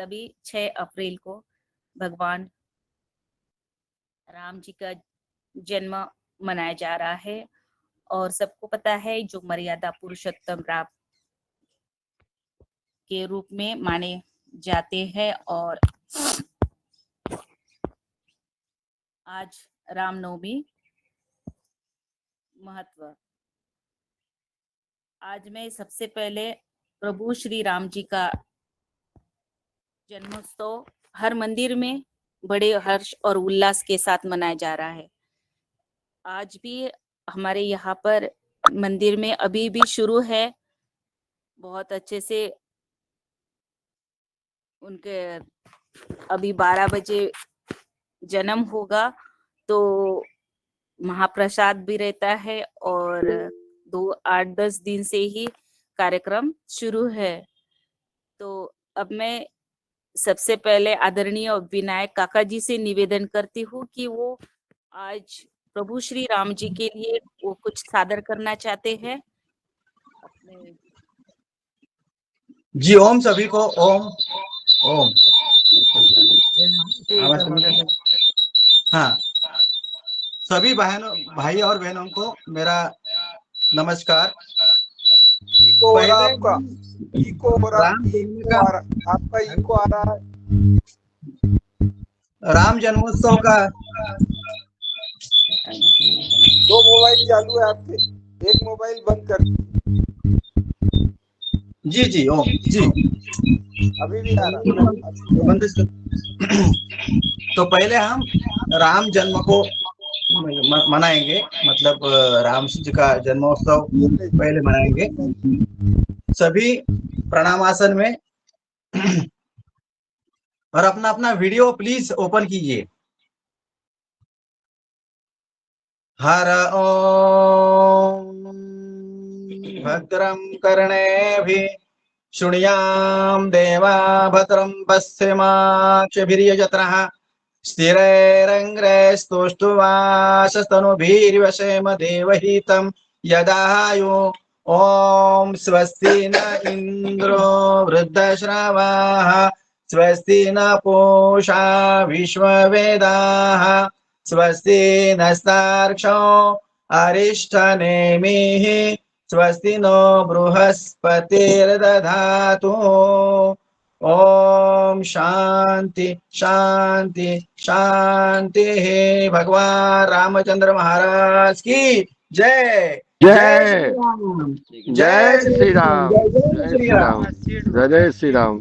अभी 6 अप्रैल को भगवान राम जी का जन्म मनाया जा रहा है और सबको पता है जो मर्यादा पुरुषोत्तम राम के रूप में माने जाते हैं। और आज रामनवमी महत्व। आज मैं सबसे पहले प्रभु श्री राम जी का जन्मोत्सव हर मंदिर में बड़े हर्ष और उल्लास के साथ मनाया जा रहा है। आज भी हमारे यहाँ पर मंदिर में अभी भी शुरू है, बहुत अच्छे से उनके अभी 12 बजे जन्म होगा तो महाप्रसाद भी रहता है और 8-10 दिन से ही कार्यक्रम शुरू है। तो अब मैं सबसे पहले आदरणीय विनायक काका जी से निवेदन करती हूँ कि वो आज प्रभु श्री राम जी के लिए वो कुछ सादर करना चाहते हैं। जी ओम सभी को ओम ओम। हाँ, सभी बहनों भाई और बहनों को मेरा नमस्कार। इको हो रहा पहले आपका, इको हो रहा, राम जन्म इको का आ रहा, आपका इको आ रहा है। राम जन्मोत्सव का 2 मोबाइल चालू है आपके, एक मोबाइल बंद कर। जी जी ओम जी अभी भी आ रहा। तो पहले हम राम जन्म को मनाएंगे, मतलब राम जी का जन्मोत्सव पहले मनाएंगे। सभी प्रणामासन में और अपना अपना वीडियो प्लीज ओपन कीजिए। हर ओम भद्रं कर्णेभिः शृणुयाम देवा भद्रं पश्चिमाक्षभिर्यजत्रः स्थिरैरङ्ग्रैस्तुष्टुवासस्तनुभिर्वशेम देवहितं यदायु। ओम स्वस्ति न इंद्रो वृद्धश्रवाः स्वस्ति न पूषा विश्ववेदाः स्वस्ति नस्तार्क्ष्यो अरिष्टनेमिः स्वस्ति नो बृहस्पतिर्दधातु। ओम शांति शांति शांति। भगवान रामचंद्र महाराज की जय। जय श्री राम। जय श्री राम। जय श्री राम। जय श्री राम।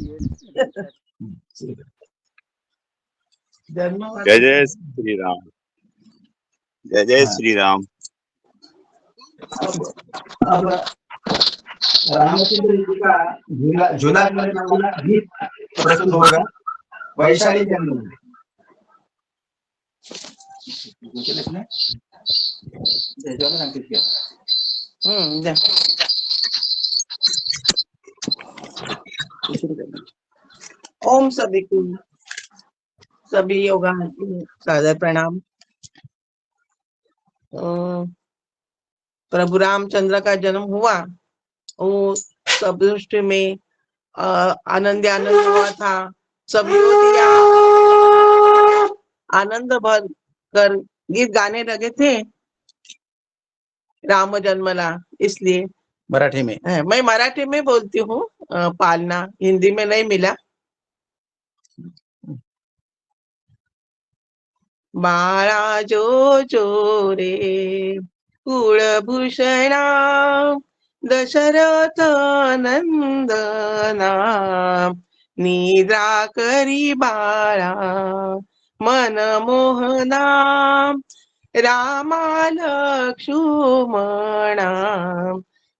जय जय श्री राम। जय जय श्री राम। अब रामचंद्र जी का झूला झूलने वाला गीत प्रस्तुत होगा। वैशाली जन्म ओम सभी को, सभी योगा सादर प्रणाम। प्रभु रामचंद्र का जन्म हुआ, वो सब दृष्टि में आनंद हुआ था। सब युवतियां आनंद भर कर गीत गाने लगे थे राम जन्मला। इसलिए मराठी में मैं मराठी में बोलती हूँ, पालना हिंदी में नहीं मिला। बाळा जो जो रे कुळभूषणा दशरथ नंदना निद्रा करी बाळा मनमोहना रामा लक्ष्मणा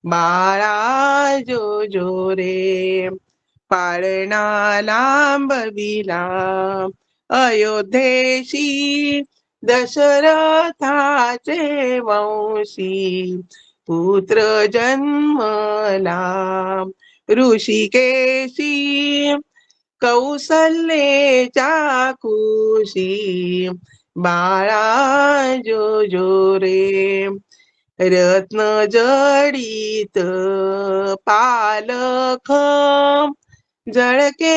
बाळा जो जो रे पाळणा लांबविला अयोध्येशी दशरथाचे वंशी पुत्र जन्मला ऋषिकेशी कौसल्येच्या कुशी बाळा जो जो रे रत्न जडित पालख जळके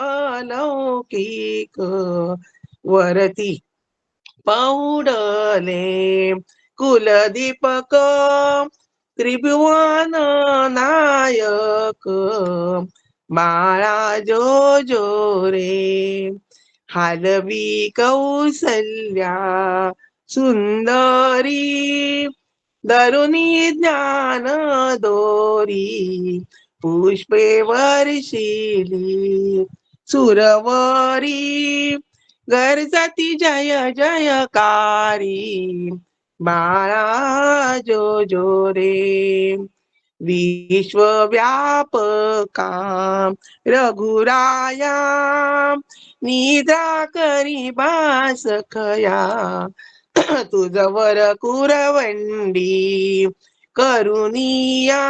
अलौकिक वरती पौडले कुलदीपक त्रिभुवन नायक बाळा जो जो रे हालवी कौसल्या सुंदरी दरुनी ज्ञान दोरी पुष्पे वर्षिली सुरवरी गरजती जय जयकारी बाळा जो जो रे विश्वव्यापका रघुराया निद्रा करी बासखया तुझवर कुरवंडी करुनिया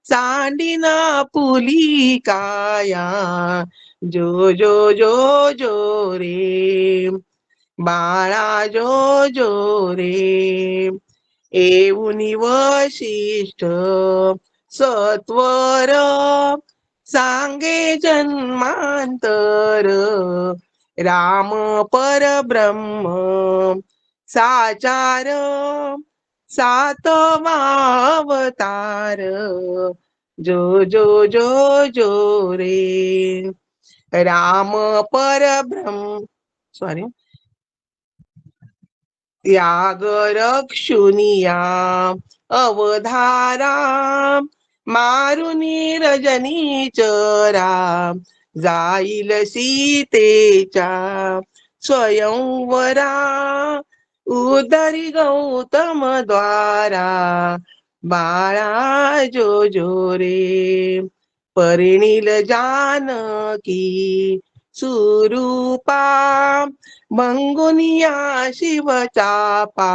सांडिना पुली काया जो जो जो जो रे बाळा जो जो रे येऊनी वशिष्ठ सत्वर सांगे जन्मांतर राम परब्रह्म साचार सातवा अवतार जो जो जो जो रे राम परब्रह्म सॉरी त्याग रक्षुनिया अवधारा मारुनी रजनीचरा जाईल सीतेच्या स्वयंवरा उदरी गौतम द्वारा बाळा जो जो रे परिणिल जानकी सुरूपा मंगुनिया शिवचापा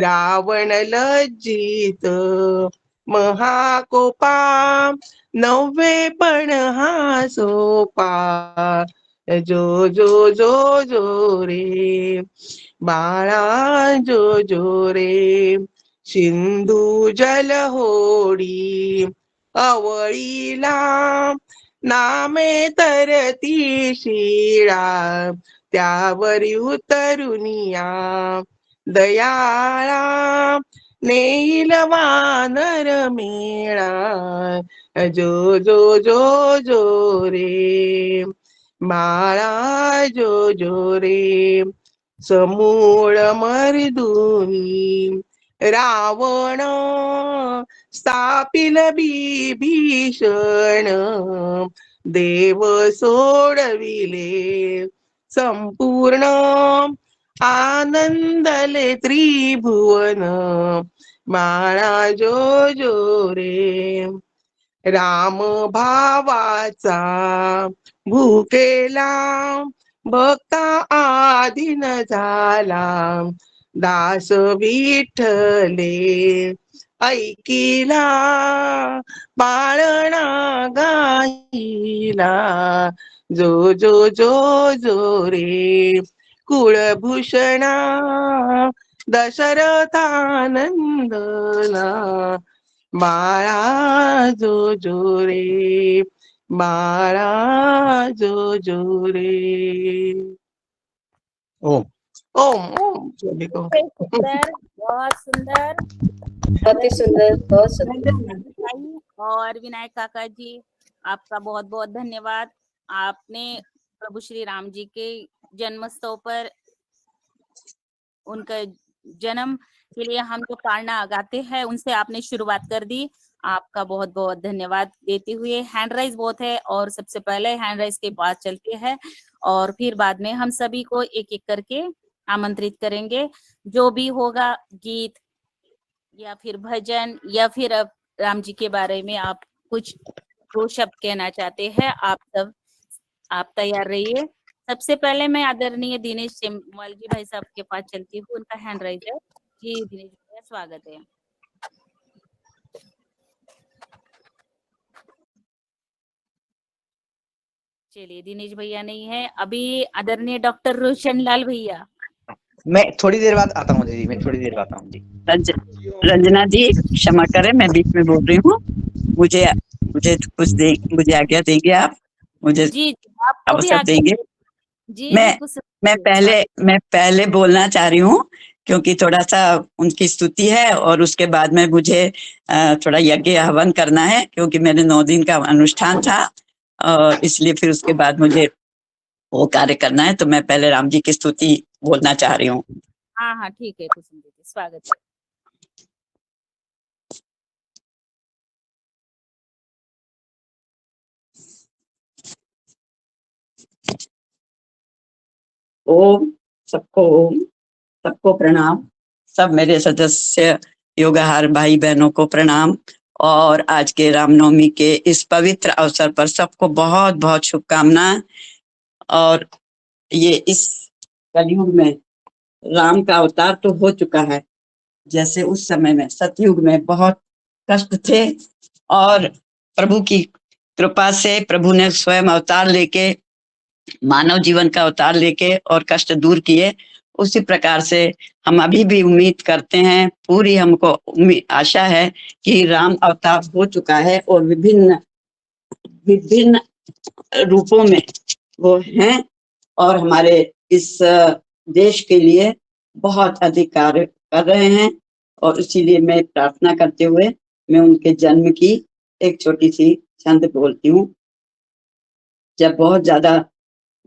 रावण लज्जित महाकोपा नव्हे पण हा सोपा जो जो जो जो रे बाळा जो जो रे सिंधू जल होडी अवळीला नामे तरती शिळा त्यावरी उतरुनिया दयाळा नेईल वानर मेळा जो जो जो जो रे बाळा जो जो रे समूळ मर्दुनी रावण स्थापिल बिभीषण देव सोडविले संपूर्ण आनंदले त्रिभुवन बाळा जो जो रे राम भावाचा भूकेला भक्ता आधीन झाला दास विठ्ठले ऐकिला पाळणा गाईला जो जो जो जो रे कुळभूषणा दशरथानंदला बाळा जो जो रे बाळा जो जो रे ओम ओम ओम चलिए को सुंदर, बहुत सुंदर। बहुत ही सुंदर, बहुत सुंदर। भाई और विनायक काका जी, आपका बहुत बहुत धन्यवाद। आपने प्रभु श्री राम जी के जन्मोत्सव पर उनका जन्म के लिए हम जो पारना गाते हैं उनसे आपने शुरुआत कर दी। आपका बहुत बहुत धन्यवाद देते हुए हैंड राइज बहुत है और सबसे पहले हैंड राइज के पास चलते हैं और फिर बाद में हम सभी को एक एक करके आमंत्रित करेंगे। जो भी होगा गीत या फिर भजन या फिर अब राम जी के बारे में आप कुछ दो शब्द कहना चाहते हैं, आप तैयार रहिए। सबसे पहले मैं आदरणीय दिनेश सेमवाल जी भाई साहब के पास चलती हूँ, उनका हैंड राइज है। जी दिनेश भैया स्वागत है। चलिए दिनेश भैया नहीं है, अभी आदरणीय डॉक्टर रोशन लाल भैया। मैं थोड़ी देर बाद आता हूँ जी, मैं थोड़ी देर बाद आता हूँ जी। रंजना जी क्षमा करें, मैं बीच में बोल रही हूँ। मुझे मुझे कुछ दे, मुझे आज्ञा देंगे आप? मुझे जी आपको भी अवसर आज्ञा। देंगे? जी मैं जी कुछ स्वागत। मैं पहले बोलना चाह रही हूँ, क्योंकि थोड़ा सा उनकी स्तुति है और उसके बाद में मुझे थोड़ा यज्ञ हवन करना है, क्योंकि मेरे 9 दिन का अनुष्ठान था और इसलिए फिर उसके बाद मुझे वो कार्य करना है। तो मैं पहले राम जी की स्तुति बोलना चाह रही हूँ। हाँ हाँ ठीक है कुसुम दीदी, स्वागत है। ओम सबको प्रणाम। सब मेरे सदस्य योगाहार भाई बहनों को प्रणाम। और आज के रामनवमी के इस पवित्र अवसर पर सबको बहुत बहुत शुभकामनाएं। और ये इस कलयुग में राम का अवतार तो हो चुका है, जैसे उस समय में सतयुग में बहुत कष्ट थे और प्रभु की कृपा से प्रभु ने स्वयं अवतार लेके, मानव जीवन का अवतार लेके और कष्ट दूर किए। उसी प्रकार से हम अभी भी उम्मीद करते हैं, पूरी हमको आशा है कि राम अवतार हो चुका है और विभिन्न विभिन्न रूपों में वो हैं और हमारे इस देश के लिए बहुत अधिक कार्य कर रहे हैं। और इसीलिए मैं प्रार्थना करते हुए मैं उनके जन्म की एक छोटी सी छंद बोलती हूँ। जब बहुत ज्यादा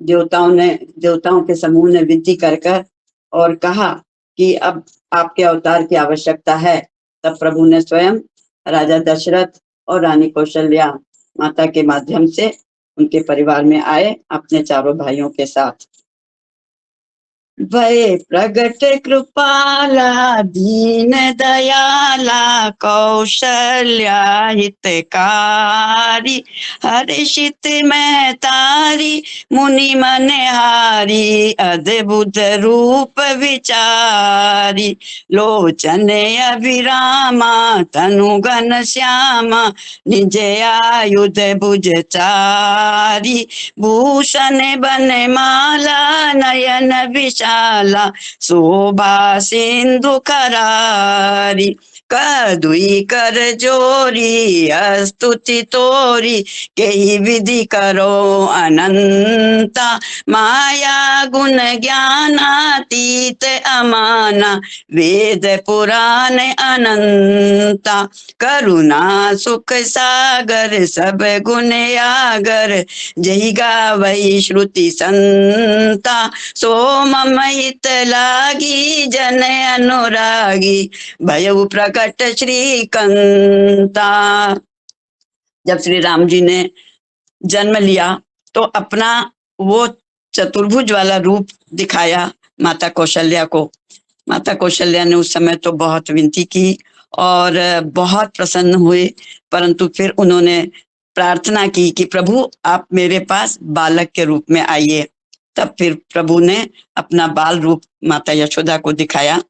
देवताओं के समूह ने विनती कर और कहा कि अब आपके अवतार की आवश्यकता है, तब प्रभु ने स्वयं राजा दशरथ और रानी कौशल्या माता के माध्यम से उनके परिवार में आए अपने चारों भाइयों के साथ। भय प्रगट कृपाला दीन दयाला कौशल्या हितकारी हर्षित में तारी मुनि मनहारी अद्भुत रूप विचारी लोचन अभिरामा तनु घन श्यामा निज आयुध भुज चारी भूषण बन माला नयन विशाला शोभा सिंधु करारी कदुई कर जोरी स्तुति तोरी केही विधि करो अनंता माया गुण ज्ञानातीत अमाना वेद पुराण अनंता करुणा सुख सागर सब गुण आगर जही गावई श्रुति संता सो मम हित लागी जन अनुरागी भयउ प्रकट श्रीकंता। जब श्री राम जी ने जन्म लिया तो अपना वो चतुर्भुज वाला रूप दिखाया माता कौशल्या को। माता कौशल्या ने उस समय तो बहुत विनती की और बहुत प्रसन्न हुए, परंतु फिर उन्होंने प्रार्थना की कि प्रभु आप मेरे पास बालक के रूप में आइए। तब फिर प्रभु ने अपना बाल रूप माता यशोदा को दिखाया।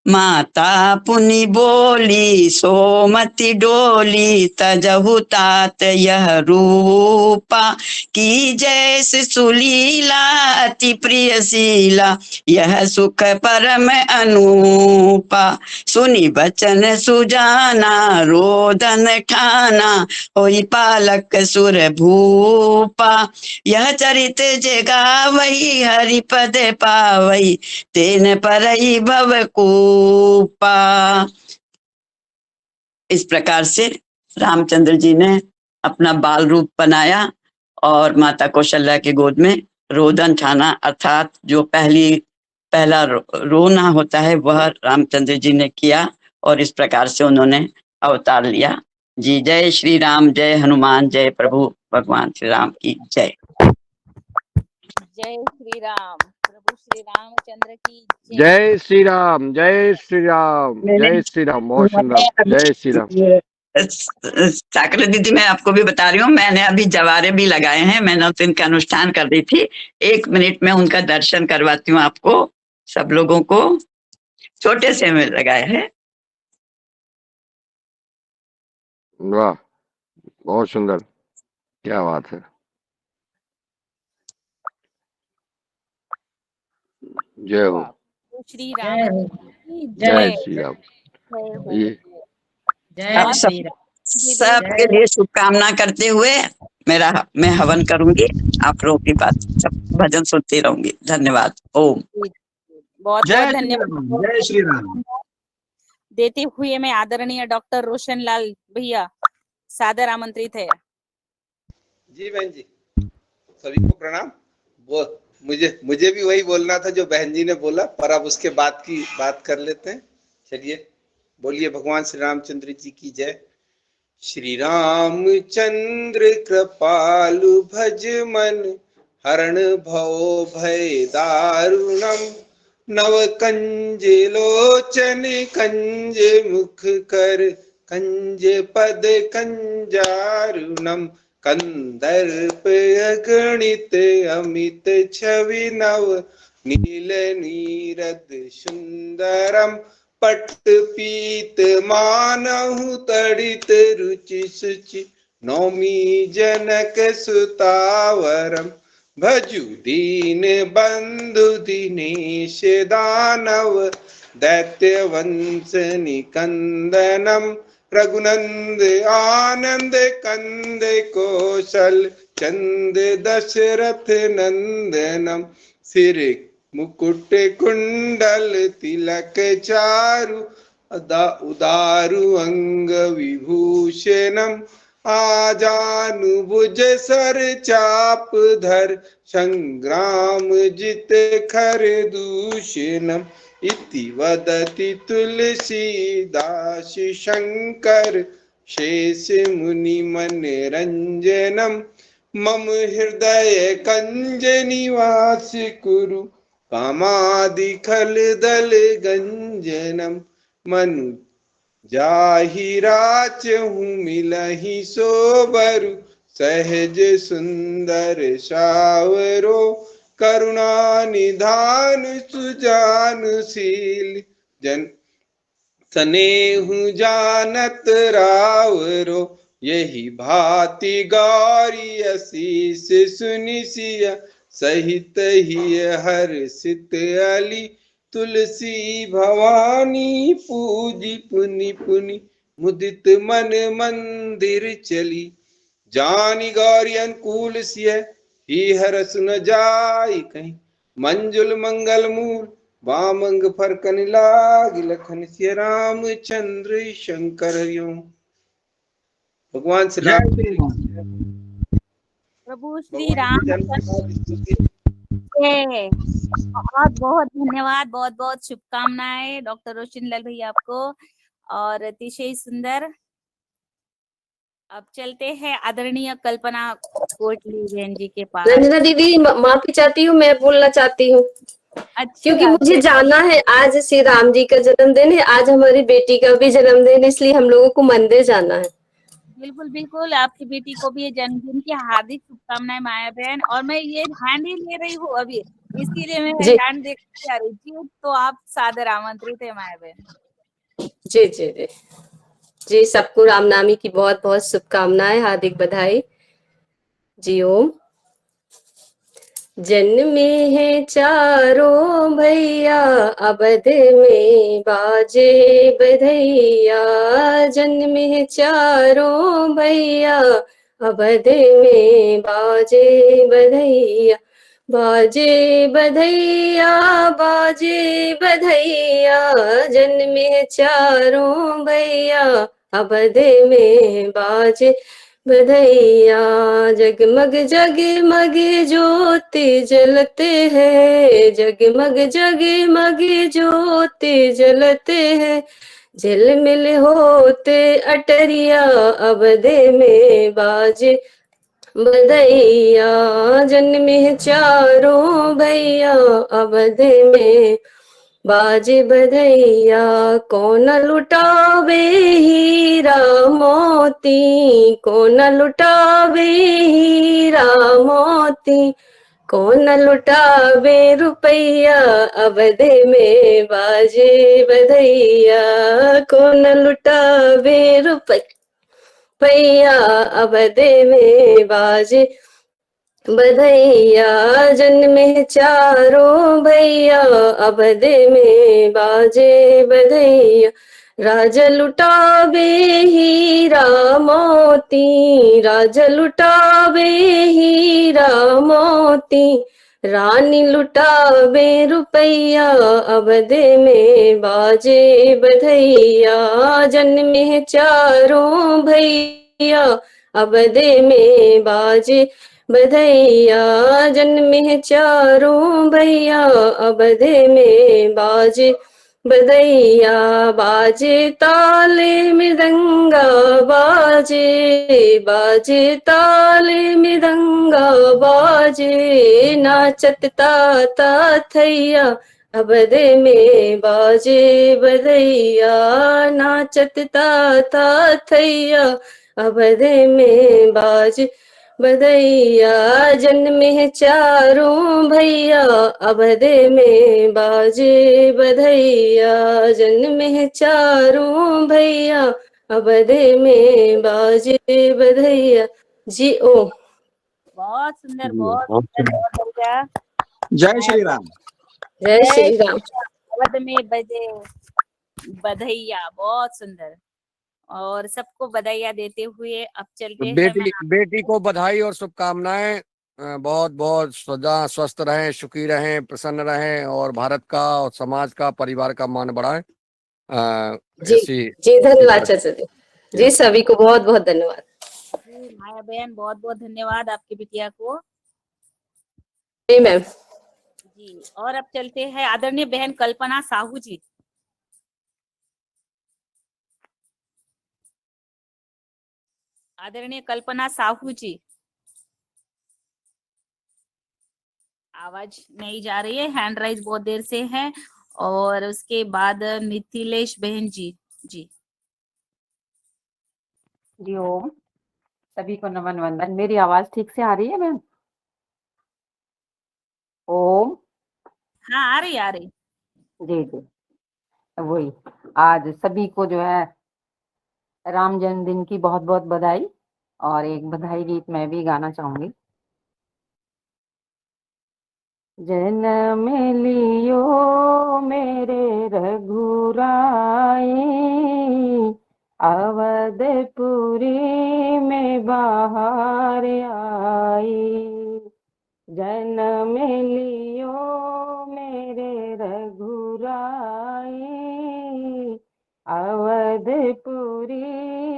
माता पुनि बोली सोमति डोली तजहु तात यह रूपा की जैस सुलीला अति प्रिय शीला यह सुख परम अनूपा सुनि बचन सुजाना रोदन ठाना होई पालक सुर भूपा यह चरित जगावई हरिपद पावई तेन परई भव कूपा। इस प्रकार से रामचंद्र जी ने अपना बाल रूप बनाया और माता कौशल्या की गोद में रोदन ठाना, अर्थात जो पहला रोना होता है वह रामचंद्र जी ने किया और इस प्रकार से उन्होंने अवतार लिया। जी जय श्री राम, जय हनुमान, जय प्रभु भगवान श्री राम की जय। जय श्री राम, प्रभु श्री रामचंद्र की जय। जय श्री राम, जय श्री राम, जय श्री राम। बहुत सुंदर, जय श्री राम। साकरे दीदी मैं आपको भी बता रही हूँ, मैंने अभी जवारे भी लगाए हैं। मैंने तो इनका अनुष्ठान कर दी थी। 1 मिनट में उनका दर्शन करवाती हूँ आपको, सब लोगों को। छोटे से में लगाया है। वाह, बहुत सुंदर, क्या बात है। जय हो। श्री राम की जय जय। श्री राम। जय हो। ये अब सबके लिए शुभकामना करते हुए मैं हवन करूंगी। आप लोगों की बात सब भजन सुनती रहूंगी। धन्यवाद। ओम। बहुत जय बहुत श्री राम, धन्यवाद जय श्री राम। देते हुए मैं आदरणीय डॉक्टर रोशन लाल भैया सादर आमंत्रित है। जी बहन जी, सभी को प्रणाम। वो मुझे भी वही बोलना था जो बहन जी ने बोला, पर अब उसके बाद की बात कर लेते हैं। चलिए, बोलिए भगवान श्री रामचंद्र जी की जय। श्री रामचंद्र कृपालु भज मन, हरण भव भय दारुणम। नव कंज लोचन कंज मुख कर, कंज पद कंजारुणम। कंदर्प अगणित अमित छवि नव, नील नीरद सुंदरम। पट पीत मानहु तड़ित रुचि सुचि, नौमी जनक सुतावरम। भजु दीन बंधु दिनेश दानव, दैत्य वंश निकंदनम। रघुनंद आनंद कंद कौशल, चंद दशरथ नंदनम। सिर मुकुट कुंडल तिलक चारु, उदारु अंग विभूषणम। आजानुभुज सर चाप धर, संग्राम जित खर दूषणम। इति वदति तुलसीदास शंकर, शेष मुनि मन रंजनम। मम हृदय कंज निवास कुरु, कामादि खल दल गंजनम। मनु जाहि राचहु मिलहि सोबरु, सहज सुंदर सावरो। करुणा निधान सुजानशील, जन स्नेहु जानत रावरो। यही भांति गौरी असीस सुनिसिया, सहित ही हर्षित अली। तुलसी भवानी पूजी पुनि पुनि, मुदित मन मंदिर चली। जानी गौरी अनुकूल सिय, ही हरस न जाई कहीं। मंजुल मंगल मूल, वामंग फरकन लाग। लखन सिय रामचंद्र शंकर हरिओम। भगवान श्री जय राम श्री राम। प्रभु श्री भगवान राम के जन्म के बाद स्तुति। जय। बहुत बहुत धन्यवाद, बहुत बहुत शुभकामनाएं डॉक्टर रोशन लाल भैया आपको, और अतिशय सुंदर। अब चलते हैं आदरणीय कल्पना कोटली बहन जी के पास। रंजना दीदी, माफी चाहती हूँ, मैं बोलना चाहती हूँ क्योंकि अच्छा, मुझे जाना है। आज श्री राम जी का जन्मदिन है, आज हमारी बेटी का भी जन्मदिन है, इसलिए हम लोगों को मंदिर जाना है। बिल्कुल बिल्कुल, आपकी बेटी को भी जन्मदिन की हार्दिक शुभकामनाएं माया बहन। और मैं ये हैंड ही ले रही हूँ अभी, इसीलिए मैं जी हैंड देख के आ रही थी। तो आप सादर आमंत्रित है माया बहन। जी जी जी जी। सबको रामनवमी की बहुत बहुत शुभकामनाएं, हार्दिक बधाई जी। ओम। जन्मे हैं चारों भैया, अवध में बाजे बधैया। जन्मे हैं चारों भैया, अवध में बाजे बधैया। बाजे बधैया, बाजे बधैया। जन्मे हैं चारों भैया, अवध में बाजे बधैया। जगमग जगमग ज्योति जलते हैं, जगमग जगमग ज्योति जलते हैं। झिलमिल होते अटरिया, अवध में बाजे बधैया। जन्मे चारों भैया, अवध में बाजे बधैया। कौन लुटावे हीरा मोती, कौन लुटावे हीरा मोती। कौन लुटावे रुपैया, अवध में बाजे बधैया। कौन लुटावे रुपैया, अवध में बाजे बधैया जन्मे चारों भैया, अवध में बाजे बधैया। राजा लुटावे हीरा मोती, राजा लुटावे हीरा मोती। रानी लुटावे रुपैया, अवध में बाजे बधैया। जन्मे चारों भैया, अवध में बाजे बधैया। जन्मे चारों भैया, अवध में बाजे बधैया। बाजे ताले मृदंगा, बाजे बाजे ताले मृदंगा बाजे। नाचत ताता थैया, अवध में बाजे बधैया। नाचत ताता थैया, अवध में बाजे बधैया। जन्मे चारों भैया, अवध में बाजे बधैया। जन्मे चारों भैया, अवध में बाजे बधैया। जी ओ। बहुत सुंदर, जी, बहुत बहुत सुंदर, सुंदर। बहुत बढ़िया। जय श्री राम। जय जय श्री राम। अवध में बजे बधैया, बहुत सुंदर। और सबको बधाइयाँ देते हुए अब चलते हैं बेटी बेटी को बधाई और शुभकामनाएं। बहुत बहुत सदा स्वस्थ रहें, सुखी रहें, प्रसन्न रहें और भारत का और समाज का, परिवार का मान बढ़ाएं। जी ऐसी जी, धन्यवाद तरह चाचा जी। जी सभी को बहुत बहुत धन्यवाद। जी माया बहन, बहुत बहुत धन्यवाद आपकी बिटिया को। जी मैम। जी, और अब चलते हैं आदरणीय बहन कल्पना साहू जी। आदरणीय कल्पना साहू जी, आवाज नहीं जा रही है, हैंड राइज बहुत देर से है। और उसके बाद मिथिलेश बहन जी। जी जी ओम, सभी को नमन वंदन। मेरी आवाज ठीक से आ रही है मैम? ओम। हाँ, आ रही, आ रही। जी जी, वही। आज सभी को जो है राम जन्मदिन की बहुत बहुत बधाई। और एक बधाई गीत मैं भी गाना चाहूंगी। जन्म लियो मेरे रघुराई, अवधपुरी में बाहर आई। जन्म लियो मेरे रघुराई, अवधपुरी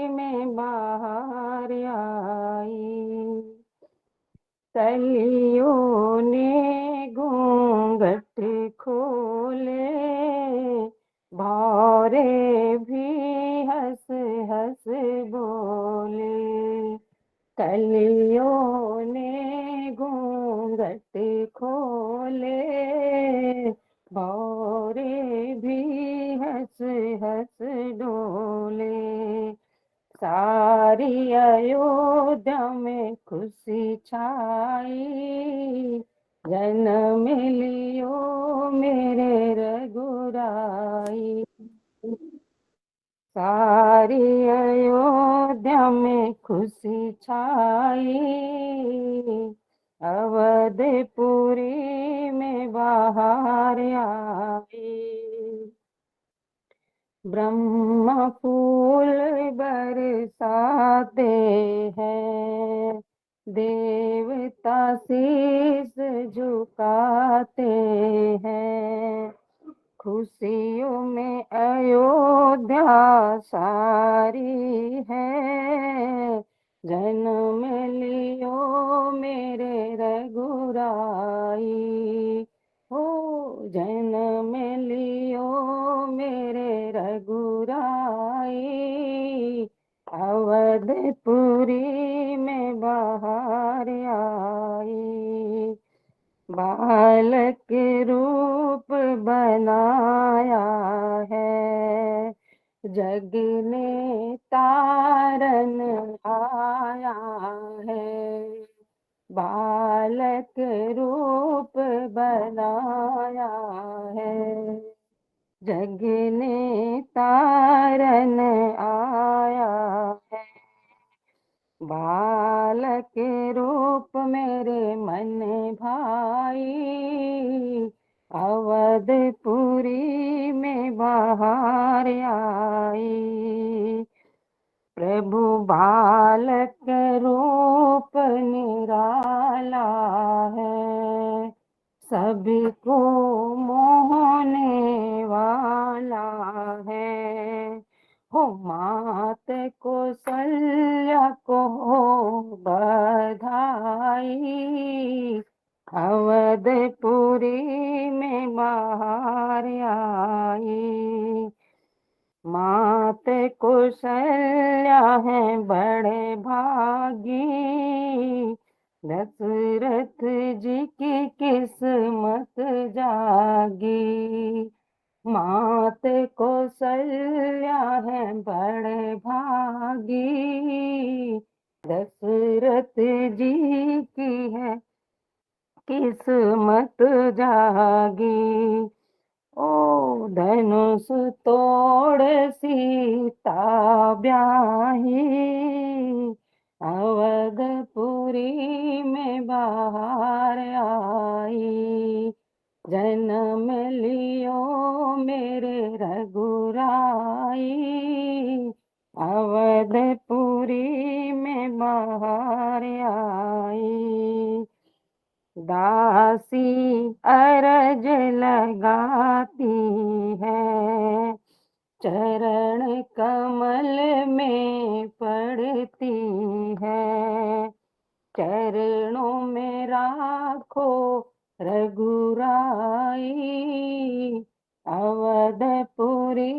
में बाहर आई। कलियों ने घूंघट खोले, भौरे भी हंस हंस बोले। कलियों ने घूंघट खोले, भौरे भी हंस हंस डोले। सारी अयोध्या में खुशी छाई, जन्म लियो मेरे रघुराई। सारी अयोध्या में खुशी छाई, अवधपुरी में बाहर आई। ब्रह्म फूल बरसाते हैं, देवता शीस झुकाते हैं। खुशियों में अयोध्या सारी है, जन्म लियो मेरे रघुराई। हो जन्म लियो मेरे रघुराई, अवधपुरी में बाहर आई। बालक रूप बनाया है, जग ने तारन आया है। बालक रूप बनाया है, जग ने तारन आया है। बालक के रूप मेरे मन भाई, अवधपुरी में बाहर आई। प्रभु बालक रूप निराला है, सभी को मोहने वाला है। हो मात कौशल्या को बधाई, अवधपुरी में बाहर आई। मात कौशल्या है बड़े भागी, दशरथ जी की किस्मत जागी। मात कौशल्या है बड़े भागी, दशरथ जी की है किस्मत जागी। ओ धनुष तोड़ सीता ब्याही, अवधपुरी में बाहर आई। जन्म लियो मेरे रघुराई, अवधपुरी में बाहर आई। दासी अरज लगाती है, चरण कमल में पड़ती है। चरणों में राखो रघुराई, अवधपुरी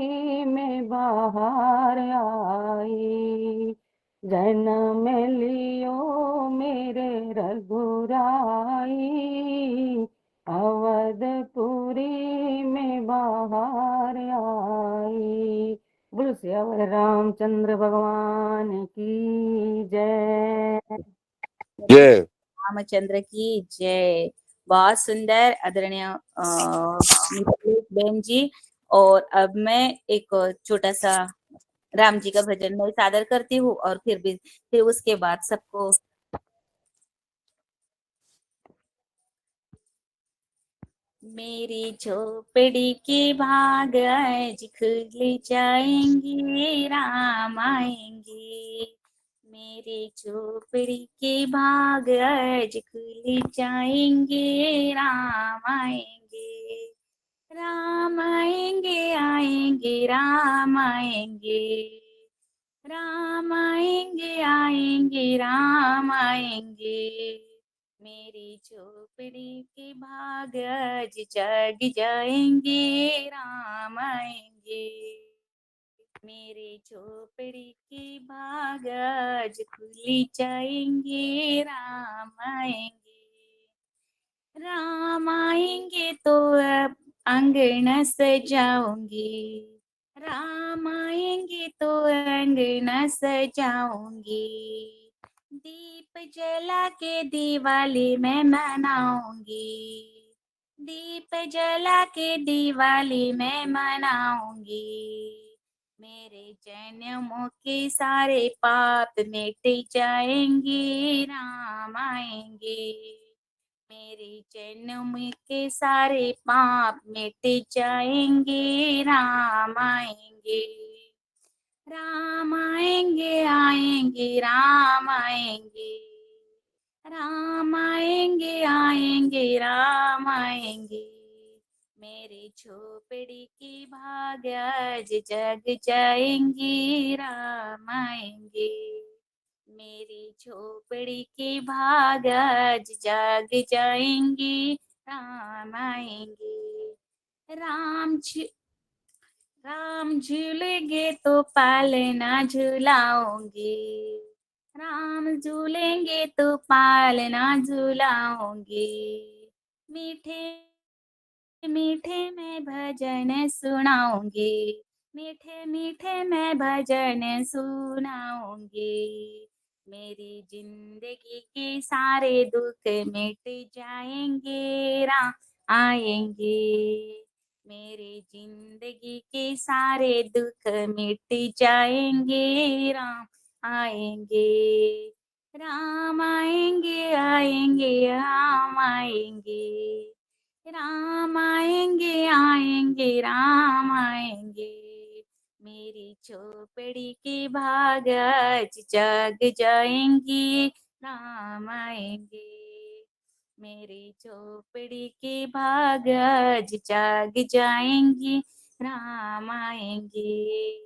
में बाहर आई। जन्म लियो मेरे रघुराई, अवधपुरी में बाहर आई। बोलो सियावर रामचंद्र भगवान की जय। जय। रामचंद्र की जय। बहुत सुंदर आदरणीय मिथिलेश बहन जी। और अब मैं एक छोटा सा राम जी का भजन मैं सादर करती हूँ और फिर उसके बाद सबको मेरी झोपड़ी की भाग आज खुल जाएंगी, राम आएंगे। मेरी झोपड़ी की भाग आज खुल जाएंगे, राम आएंगे। राम आएंगे आएंगे राम आएंगे, राम आएंगे आएंगे राम आएंगे। मेरी झोपड़ी के भाग आज जग जाएंगे, राम आएंगे। मेरी झोपड़ी की भाग आज खुली जाएंगे, राम आएंगे। राम आएंगे तो अब अंगना सजाऊंगी, राम आएंगे तो अंगना सजाऊंगी। दीप जला के दिवाली मैं मनाऊंगी, दीप जला के दिवाली मैं मनाऊंगी। मेरे जन्मों के सारे पाप मिट जाएंगे, राम आएंगे। मेरे जन्म के सारे पाप मिट जाएंगे, राम आएंगे। राम आएंगे आएंगे राम आएंगे, राम आएंगे आएंगे राम आएंगे। मेरी झोपड़ी की भाग आज जग जाएंगी, राम आएंगे। मेरी झोपड़ी की भाग आज जाग जाएंगी, राम आएंगे। राम झूलेंगे तो पालना झूलाऊंगी, राम झूलेंगे तो पालना झूलाऊंगी। मीठे मीठे मैं भजन सुनाऊंगी, मीठे मीठे मैं भजन सुनाऊंगी। मेरी जिंदगी के सारे दुख मिट जाएंगे, राम आएंगे। मेरी जिंदगी के सारे दुख मिट जाएंगे, राम आएंगे। राम आएंगे आएंगे राम आएंगे, राम आएंगे आएंगे राम आएंगे, मेरी झोपड़ी की भाग आज जग जाएंगी, राम आएंगे, मेरी झोपड़ी की भाग आज जग जाएंगी, राम आएंगे,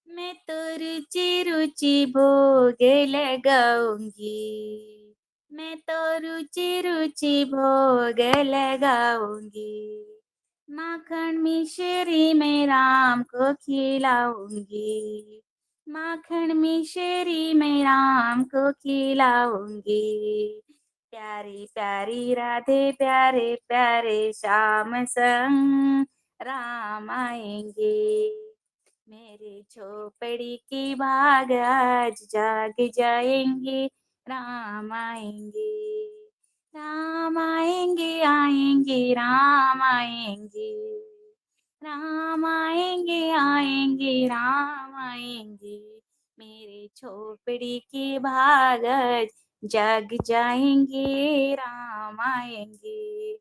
मैं तो रुचि रुचि भोग लगाऊंगी, मैं तो रुचि रुचि भोग लगाऊंगी, माखन मिश्री में राम को खिलाऊंगी, माखन मिश्री में राम को खिलाऊंगी, प्यारी प्यारी राधे प्यारे प्यारे श्याम संग राम आएंगे, मेरे झोपड़ी की भाग आज जाग जाएंगे, राम आएंगे, राम आएंगे आएंगे राम आएंगे, राम आएंगे आएंगे राम आएंगे, मेरे झोपड़ी की भाग आज जाग जाएंगे, राम आएंगे,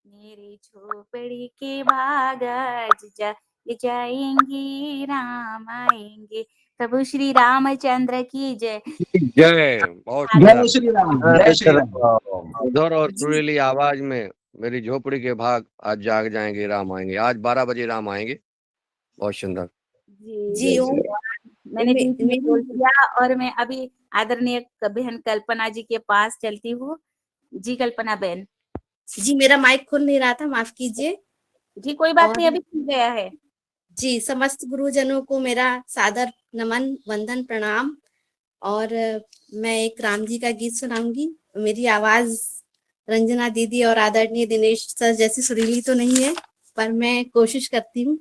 मेरी झोपड़ी के भाग आज जाग जाएंगे, राम आएंगे। प्रभु श्री रामचंद्र की जय। जय। बहुत जय श्री राम, जय जय श्री श्री राम। राम। मधुर और सुरीली आवाज में मेरी झोपड़ी के भाग आज जाग जाएंगे, राम आएंगे। आज 12 बजे राम आएंगे। बहुत सुंदर। जी मैंने बीच में बोल दिया, और मैं अभी आदरणीय बहन कल्पना जी के पास चलती हूँ। जी कल्पना बहन। जी मेरा माइक खुल नहीं रहा था, माफ कीजिए। जी कोई बात नहीं, अभी खुल गया है। जी समस्त गुरुजनों को मेरा सादर नमन, वंदन, प्रणाम। और मैं एक राम जी का गीत सुनाऊंगी। मेरी आवाज रंजना दीदी और आदरणीय दिनेश सर जैसी सुरीली तो नहीं है, पर मैं कोशिश करती हूँ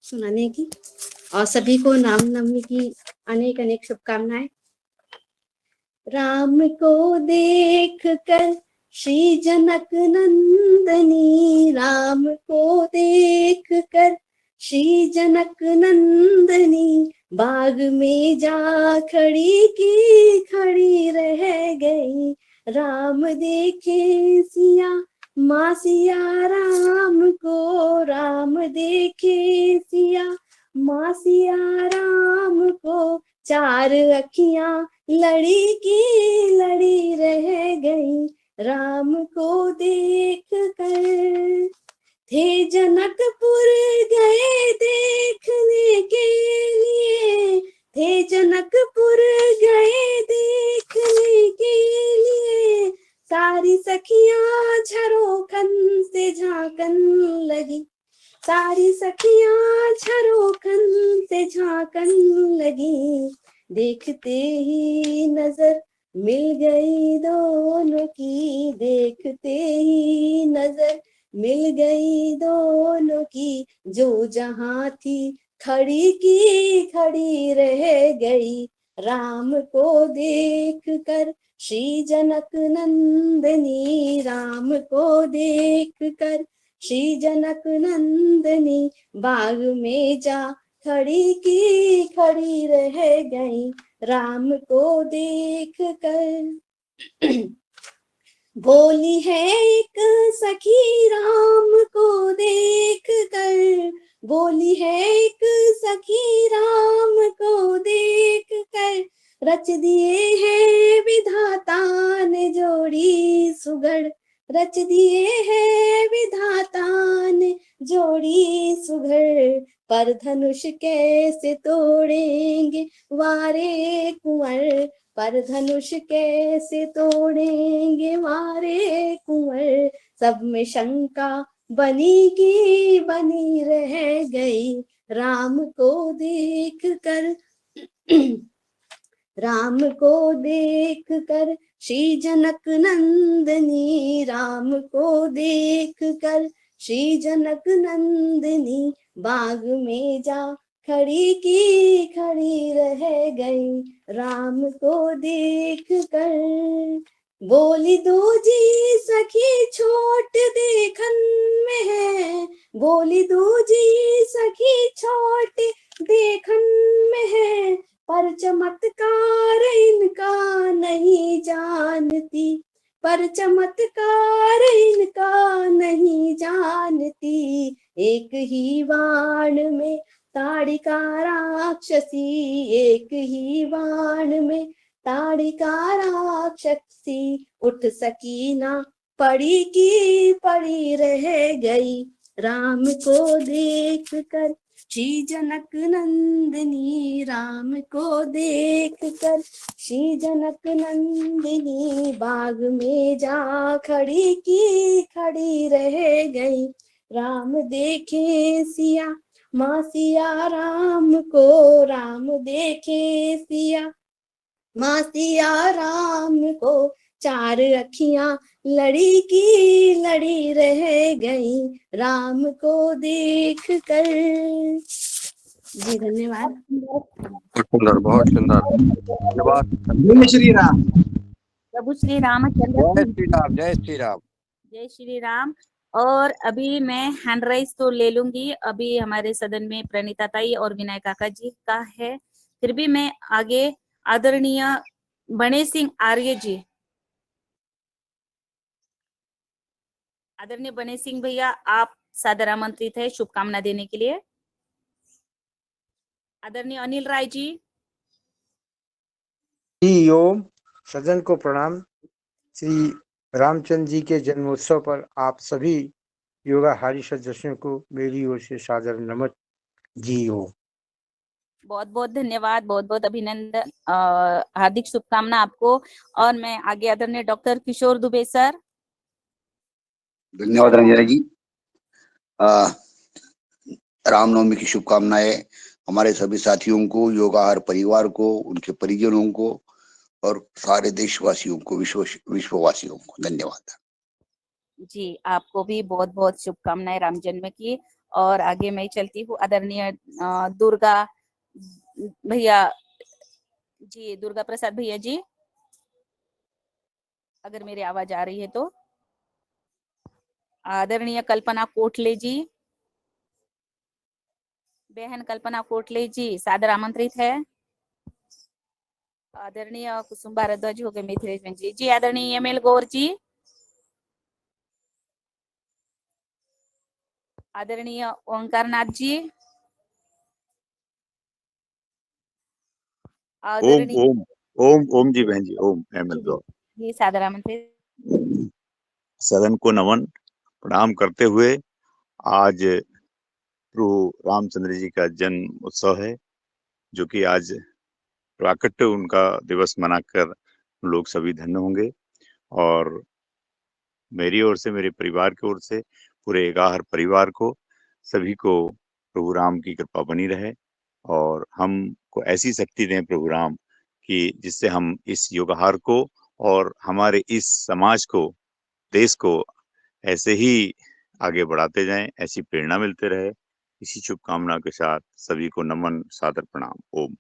सुनाने की। और सभी को रामनवमी की अनेक अनेक शुभकामनाएं। राम को देख कर श्री जनक नंदनी, राम को देख कर श्री जनक नंदनी, बाग में जा खड़ी की खड़ी रह गई। राम देखे सिया माँ सिया राम को, राम देखे सिया माँ सिया राम को, चार अखियां लड़ी की लड़ी रह गई। राम को देख कर थे जनकपुर गए देखने के लिए, थे जनकपुर गए देखने के लिए, सारी सखियां झरोखन से झांकन लगी, सारी सखियां झरोखन से झांकन लगी। देखते ही नजर मिल गई दोनों की, देखते ही नजर मिल गई दोनों की, जो जहां थी खड़ी की खड़ी रह गई। राम को देख कर श्री जनक नंदनी, राम को देख कर श्री जनक नंदनी, बाग में जा खड़ी की खड़ी रह गई। राम को देख कर बोली है एक सखी राम को देख कर, बोली है एक सखी राम को देख कर, रच दिए हैं विधाता ने जोड़ी सुगढ़, रच दिए हैं विधाता ने जोड़ी सुघड़, पर धनुष कैसे तोड़ेंगे वारे कुंवर, पर धनुष कैसे तोड़ेंगे वारे कुंवर। सब में शंका बनी की बनी रह गई। राम को देख कर राम को देख कर श्री जनक नंदनी, राम को देख कर श्री जनक नंदनी, बाग में जा खड़ी की खड़ी रह गई। राम को देख कर बोली दूजी सखी छोट देखन में है, बोली दूजी सखी छोट देखन में है, पर चमत्कार इनका नहीं जानती, पर चमत्कार इनका नहीं जानती। एक ही बाण में ताड़िका राक्षसी, एक ही बाण में ताड़िका राक्षसी। उठ सकी ना, पड़ी की पड़ी रह गई, राम को देख कर श्री जनक नंदिनी, राम को देख कर श्री जनक नंदिनी। बाग में जा खड़ी की खड़ी रह गई, राम देखे सिया माँ सिया राम को, राम देखे सिया माँ सिया राम को। चार अखियां लड़ी की लड़ी रह गई, राम को देख कर। जी धन्यवाद। बहुत सुंदर, बहुत सुंदर, धन्यवाद। जय श्री राम। प्रभु श्री रामचंद्र जय की श्री राम, जय श्री राम। जय श्री राम। और अभी मैं हैंड राइज तो ले लूंगी, अभी हमारे सदन में प्रणीता ताई और विनय काका जी का है, फिर भी मैं आगे आदरणीय बणे सिंह आर्य जी, आदरणीय बणे सिंह भैया, आप सादर आमंत्रित है शुभकामना देने के लिए। आदरणीय अनिल राय जी। जी ओम। सदन को प्रणाम। श्री रामचंद्र जी के जन्मोत्सव पर आप सभी योगाहारी सदस्यों को मेरी ओर से सादर नमन। जी ओम। बहुत बहुत धन्यवाद, बहुत बहुत अभिनंदन, हार्दिक शुभकामना आपको। और मैं आगे आदरणीय डॉक्टर किशोर दुबे सर। धन्यवाद रंजना जी। रामनवमी की शुभकामनाएं हमारे सभी साथियों को, योगाहार परिवार को, उनके परिजनों को और सारे देशवासियों को, विश्ववासियों को। धन्यवाद जी, आपको भी बहुत बहुत शुभकामनाएं राम जन्म की। और आगे मैं चलती हूँ आदरणीय दुर्गा भैया जी, दुर्गा प्रसाद भैया जी, अगर मेरी आवाज आ रही है तो। आदरणीय कल्पना कोटले जी, बहन कल्पना कोटले जी सादर आमंत्रित है। आदरणीय कुसुम भारद्वाज हो गए, मिथिलेश जी, आदरणीय एमएल गौर जी, आदरणीय ओंकार नाथ जी, ओम ओम ओम ओम जी बहन जी, ओम एमएल गौर जी सादर आमंत्रित। सदन को नमन प्रणाम करते हुए, आज प्रभु रामचंद्र जी का जन्म उत्सव है, जो कि आज प्राकट्य उनका दिवस मनाकर लोग सभी धन्य होंगे। और मेरी ओर से, मेरे परिवार की ओर से, पूरे योगाहार परिवार को, सभी को प्रभु राम की कृपा बनी रहे और हमको ऐसी शक्ति दें प्रभु राम कि जिससे हम इस योगाहार को और हमारे इस समाज को, देश को ऐसे ही आगे बढ़ाते जाएं, ऐसी प्रेरणा मिलते रहे। इसी शुभकामना के साथ सभी को नमन, सादर प्रणाम। ओम।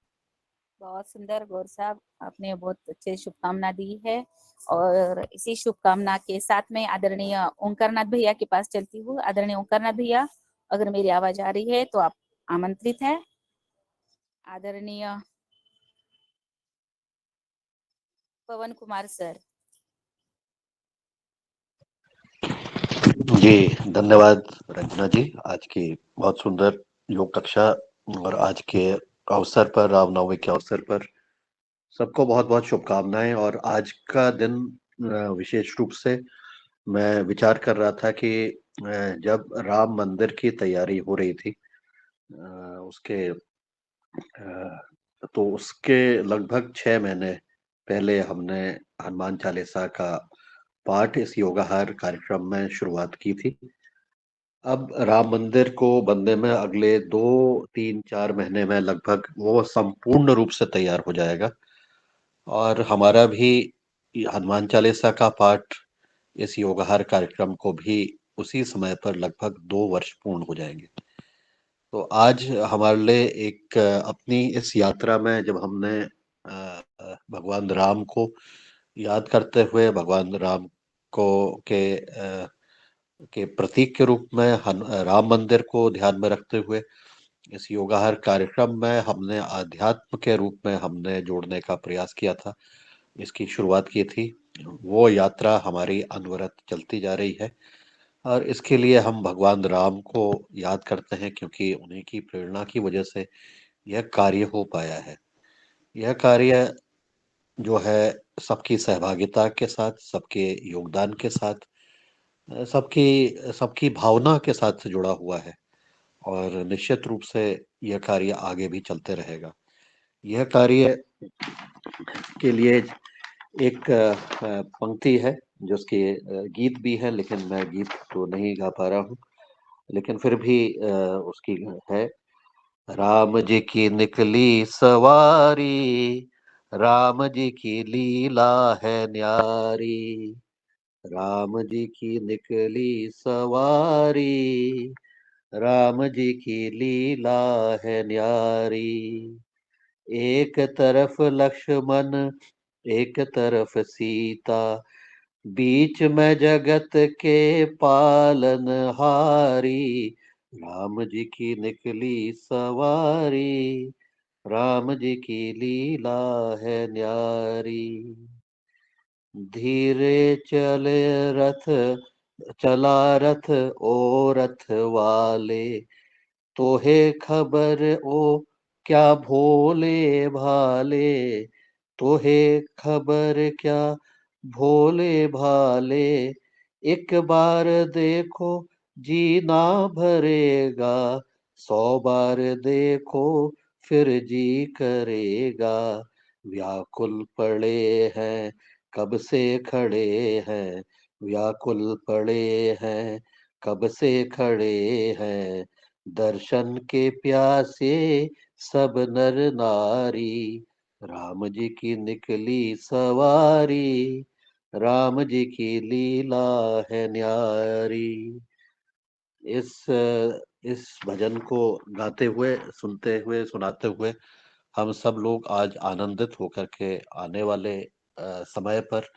बहुत सुंदर गौर साहब, आपने बहुत अच्छे शुभकामना दी है। और इसी शुभकामना के साथ में आदरणीय ओंकारनाथ भैया के पास चलती हूँ। आदरणीय ओंकारनाथ भैया, अगर मेरी आवाज आ रही है तो आप आमंत्रित है। आदरणीय पवन कुमार सर। जी धन्यवाद रंजना जी, आज की बहुत सुंदर योग कक्षा और आज के अवसर पर, रामनवमी के अवसर पर सबको बहुत बहुत शुभकामनाएं। और आज का दिन विशेष रूप से मैं विचार कर रहा था कि जब राम मंदिर की तैयारी हो रही थी, तो उसके लगभग 6 महीने पहले हमने हनुमान चालीसा का पाठ इस योगाहार कार्यक्रम में शुरुआत की थी। अब राम मंदिर को बनने में अगले 2-3-4 महीने में लगभग वो संपूर्ण रूप से तैयार हो जाएगा और हमारा भी हनुमान चालीसा का पाठ इस योगाहार कार्यक्रम को भी उसी समय पर लगभग 2 वर्ष पूर्ण हो जाएंगे। तो आज हमारे लिए एक अपनी इस यात्रा में जब हमने भगवान राम को याद करते हुए, भगवान राम को के प्रतीक के रूप में राम मंदिर को ध्यान में रखते हुए इस योगाहार कार्यक्रम में हमने आध्यात्म के रूप में हमने जोड़ने का प्रयास किया था, इसकी शुरुआत की थी। वो यात्रा हमारी अनवरत चलती जा रही है और इसके लिए हम भगवान राम को याद करते हैं, क्योंकि उन्हीं की प्रेरणा की वजह से यह कार्य हो पाया है। यह कार्य जो है सबकी सहभागिता के साथ, सबके योगदान के साथ, सबकी सबकी भावना के साथ जुड़ा हुआ है और निश्चित रूप से यह कार्य आगे भी चलते रहेगा। यह कार्य के लिए एक पंक्ति है जिसके गीत भी है, लेकिन मैं गीत तो नहीं गा पा रहा हूँ, लेकिन फिर भी उसकी है। राम जी की निकली सवारी, राम जी की लीला है न्यारी। राम जी की निकली सवारी, राम जी की लीला है न्यारी। एक तरफ लक्ष्मण, एक तरफ सीता, बीच में जगत के पालनहारी। राम जी की निकली सवारी, राम जी की लीला है न्यारी। धीरे चले रथ, चला रथ ओ रथ वाले, तोहे खबर ओ क्या भोले भाले। तोहे खबर क्या भोले भाले, एक बार देखो जी ना भरेगा, 100 बार देखो फिर जी करेगा। व्याकुल पड़े हैं कब से खड़े हैं, व्याकुल पड़े हैं कब से खड़े हैं, दर्शन के प्यासे सब नर नारी। राम जी की निकली सवारी, राम जी की लीला है न्यारी। इस भजन को गाते हुए, सुनते हुए, सुनाते हुए हम सब लोग आज आनंदित होकर के आने वाले समय पर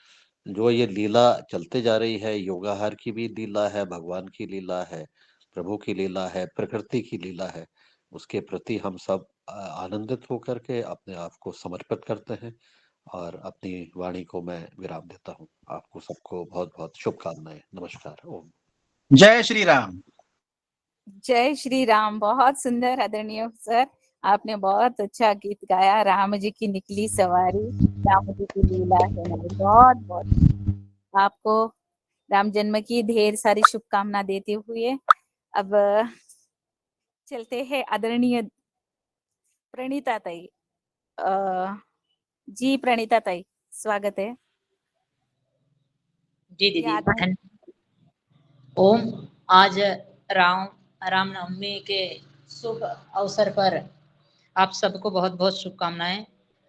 जो ये लीला चलते जा रही है, योगाहार की भी लीला है, भगवान की लीला है, प्रभु की लीला है, प्रकृति की लीला है, उसके प्रति हम सब आनंदित होकर के अपने आप को समर्पित करते हैं और अपनी वाणी को मैं विराम देता हूँ। आपको सबको बहुत बहुत शुभकामनाएं। नमस्कार। ओम। जय श्री राम। जय श्री राम। बहुत सुंदर आदरणीय सर, आपने बहुत अच्छा गीत गाया। राम जी की निकली सवारी, राम जी की लीला है न्यारी। बहुत बहुत आपको राम जन्म की ढेर सारी शुभकामना देते हुए अब चलते हैं आदरणीय प्रणीता ताई। जी प्रणीता ताई, स्वागत है। जी दीदी, याद है? ओम। आज रामनवमी के शुभ अवसर पर आप सबको बहुत बहुत शुभकामनाएं।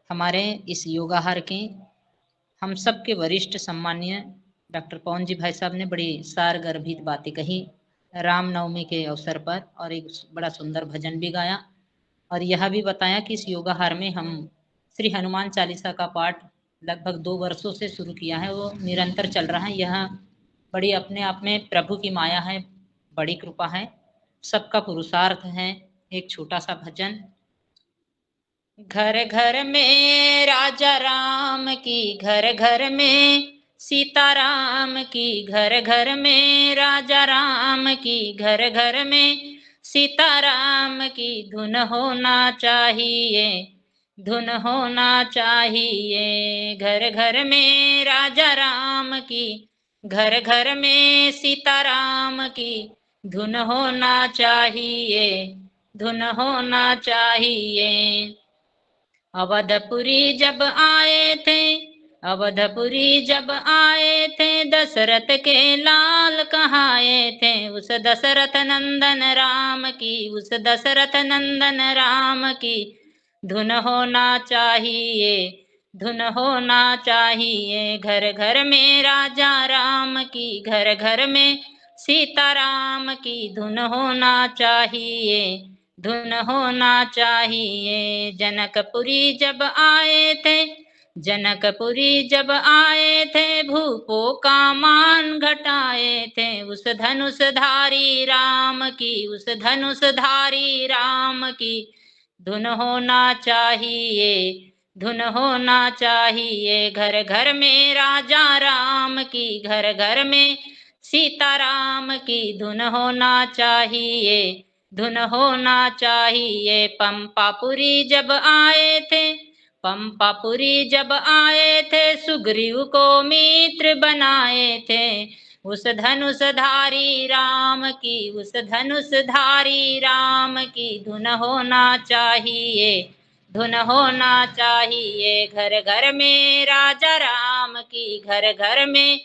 हमारे इस योगाहार की हम सब के वरिष्ठ सम्मानीय डॉक्टर पवन जी भाई साहब ने बड़ी सारगर्भित बातें कही रामनवमी के अवसर पर, और एक बड़ा सुंदर भजन भी गाया और यह भी बताया कि इस योगाहार में हम श्री हनुमान चालीसा का पाठ लगभग 2 वर्षों से शुरू किया है, वो निरंतर चल रहा है। यह बड़ी अपने आप में प्रभु की माया है, बड़ी कृपा है, सबका पुरुषार्थ है। एक छोटा सा भजन। घर घर में राजा राम की, घर घर में सीता राम की, घर घर में राजा राम की, घर घर में सीता राम की धुन होना चाहिए, धुन होना चाहिए। घर घर में राजा राम की, घर घर में सीता राम की धुन होना चाहिए, धुन होना चाहिए। अवधपुरी जब आए थे, अवधपुरी जब आए थे, दशरथ के लाल कहाए थे। उस दशरथ नंदन राम की, उस दशरथ नंदन राम की धुन होना चाहिए, धुन होना चाहिए। घर घर में राजा राम की, घर घर में सीता राम की धुन होना चाहिए, धुन होना चाहिए। जनकपुरी जब आए थे, जनकपुरी जब आए थे भूपों का मान घटाए थे, उस धनुषधारी राम की, उस धनुषधारी राम की धुन होना चाहिए, धुन होना चाहिए। घर घर में राजा राम की, घर घर में सीता राम की धुन होना चाहिए, धुन होना चाहिए। पंपापुरी जब आए थे, पंपापुरी जब आए थे, सुग्रीव को मित्र बनाए थे, उस धनुषधारी राम की, उस धनुषधारी राम की धुन होना चाहिए, धुन होना चाहिए। घर घर में राजा राम की, घर घर में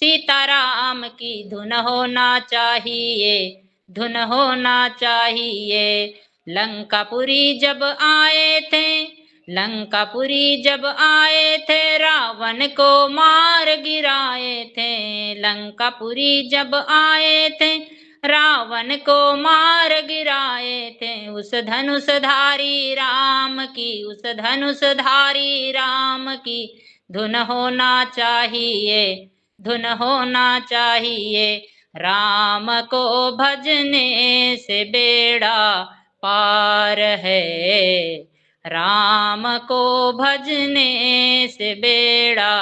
सीता राम की धुन होना चाहिए, धुन होना चाहिए। लंकापुरी जब आए थे, लंकापुरी जब आए थे, रावण को मार गिराए थे, लंकापुरी जब आए थे, रावण को मार गिराए थे, उस धनुषधारी राम की, उस धनुषधारी राम की धुन होना चाहिए, धुन होना चाहिए। राम को भजने से बेड़ा पार है, राम को भजने से बेड़ा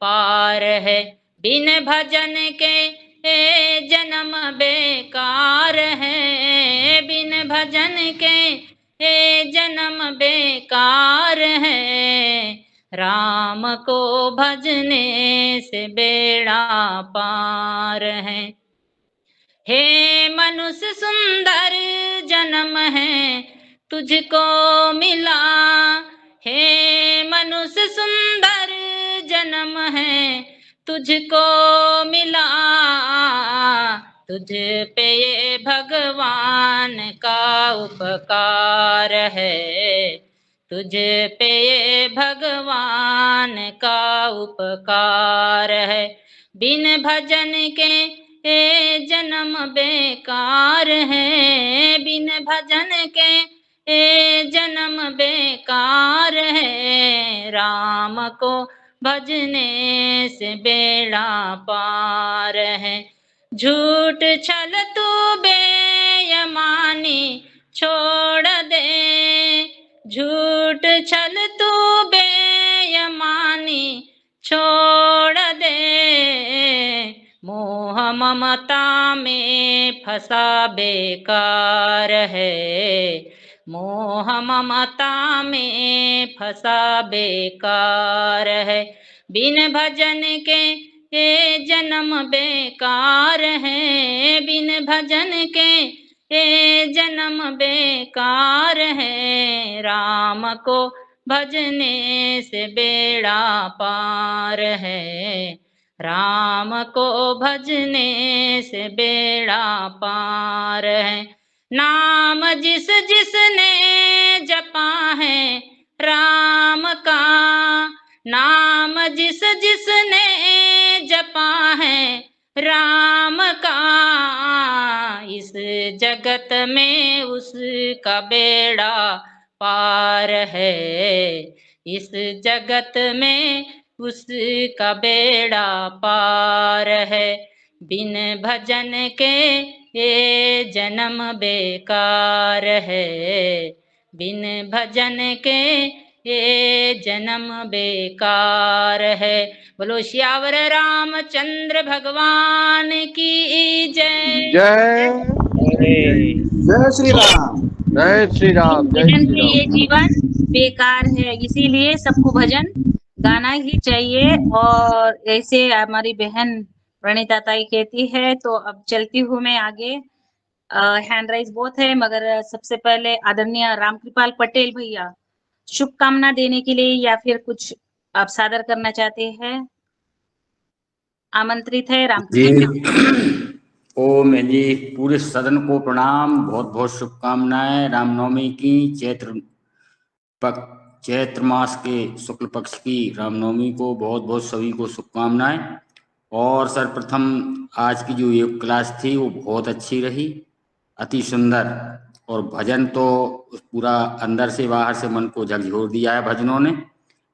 पार है। बिन भजन के जन्म बेकार है, बिन भजन के जन्म बेकार है, राम को भजने से बेड़ा पार है। हे मनुष्य सुंदर जन्म है तुझको मिला, हे मनुष्य सुंदर जन्म है तुझको मिला, तुझ पे ये भगवान का उपकार है, तुझ पे ये भगवान का उपकार है। बिन भजन के जन्म बेकार है, बिन भजन के जन्म बेकार है, राम को भजने से बेड़ा पार है। झूठ छल तू बेईमानी छोड़ दे, झूठ छल तू बेईमानी छोड़ दे, मोह ममता में फंसा बेकार है, मोह ममता में फंसा बेकार है। बिन भजन के ये जन्म बेकार है, बिन भजन के ये जन्म बेकार है, राम को भजने से बेड़ा पार है, राम को भजने से बेड़ा पार है। नाम जिस जिसने जपा है राम का, नाम जिस जिसने जपा है राम का, इस जगत में उसका बेड़ा पार है, इस जगत में उसका बेड़ा पार है। बिन भजन के ये जन्म बेकार है, बिन भजन के ये जन्म बेकार है। बोलो श्यावर रामचंद्र भगवान की जय। जय जय श्री राम, जय श्री राम, जय भजन श्री के ये राम। जीवन बेकार है, इसीलिए सबको भजन गाना ही चाहिए। और ऐसे हमारी बहन प्रणीता ताई कहती है, तो अब चलती हूँ मैं आगे। हैंड राइज बहुत है, मगर सबसे पहले आदरणीय रामकृपाल पटेल भैया शुभकामना देने के लिए या फिर कुछ आप सादर करना चाहते हैं, आमंत्रित है। जी ओम जी, पूरे सदन को प्रणाम, बहुत बहुत शुभकामनाएं। रामनवमी की चैत्र मास के शुक्ल पक्ष की रामनवमी को बहुत बहुत सभी को शुभकामनाएं। और सर्वप्रथम आज की जो योग क्लास थी वो बहुत अच्छी रही, अति सुंदर। और भजन तो पूरा अंदर से बाहर से मन को झकझोर दिया है भजनों ने।